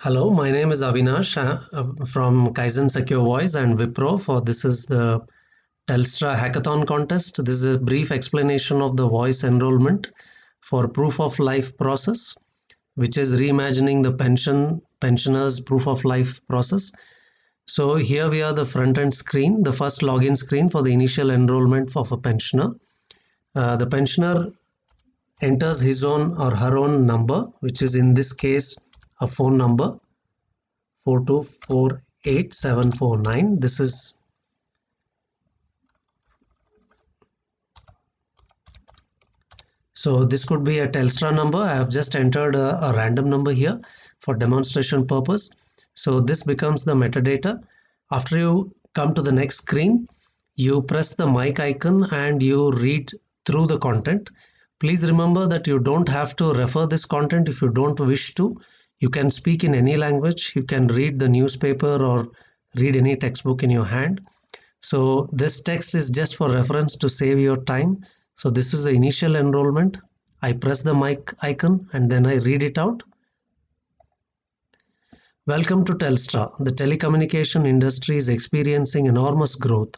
Hello, my name is Avinash from Kaizen Secure Voice and Wipro. This is the Telstra Hackathon contest. This is a brief explanation of the voice enrollment for proof of life process, which is reimagining the pensioners proof of life process. So here we are the front end screen, the first login screen for the initial enrollment of a pensioner. The pensioner enters his own or her own number, which is in this case a phone number 4248749. This is this could be a Telstra number. I have just entered a random number here for demonstration purpose. So this becomes the metadata. After you come to the next screen, you press the mic icon and you read through the content. Please remember that you don't have to refer this content if you don't wish to. You can speak in any language. You can read the newspaper or read any textbook in your hand. So this text is just for reference to save your time. So this is the initial enrollment. I press the mic icon and then I read it out. Welcome to Telstra. The telecommunication industry is experiencing enormous growth.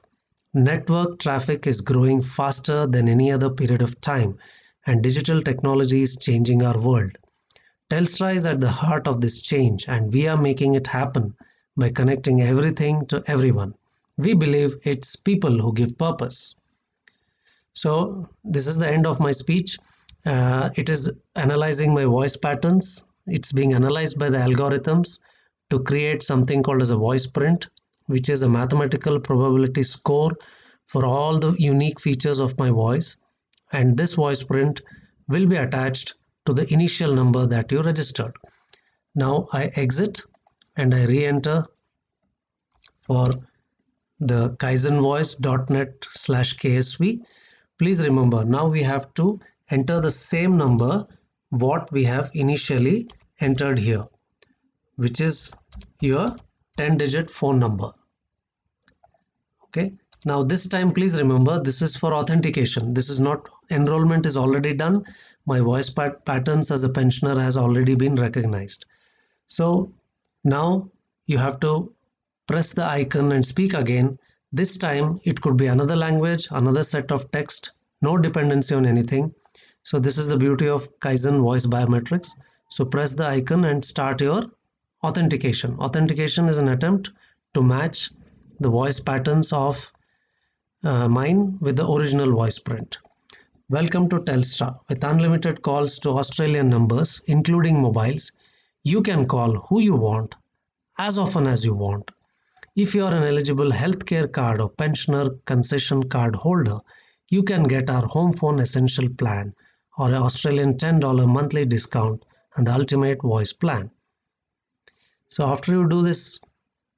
Network traffic is growing faster than any other period of time, and digital technology is changing our world. Telstra is at the heart of this change, and we are making it happen by connecting everything to everyone. We believe it's people who give purpose. So this is the end of my speech. It is analyzing my voice patterns. It's being analyzed by the algorithms to create something called as a voice print, which is a mathematical probability score for all the unique features of my voice. And this voice print will be attached to the initial number that you registered. Now I exit and I re-enter for the kaizenvoice.net/KSV. Please remember, now we have to enter the same number what we have initially entered here, which is your 10-digit phone number. Okay, now this time please remember, this is for authentication. This is not, enrollment is already done. My voice patterns as a pensioner has already been recognized. So now you have to press the icon and speak again. This time it could be another language, another set of text, no dependency on anything. So this is the beauty of Kaizen voice biometrics. So press the icon and start your authentication. Authentication is an attempt to match the voice patterns of mine with the original voice print. Welcome to Telstra. With unlimited calls to Australian numbers, including mobiles, you can call who you want, as often as you want. If you are an eligible healthcare card or pensioner concession card holder, you can get our home phone essential plan or an Australian $10 monthly discount and the ultimate voice plan. So after you do this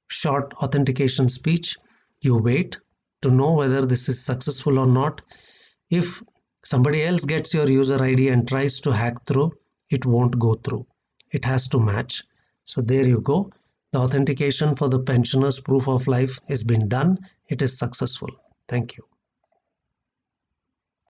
short authentication speech, you wait to know whether this is successful or not. If somebody else gets your user ID and tries to hack through, it won't go through. It has to match. So there you go. The authentication for the pensioner's proof of life has been done. It is successful. Thank you.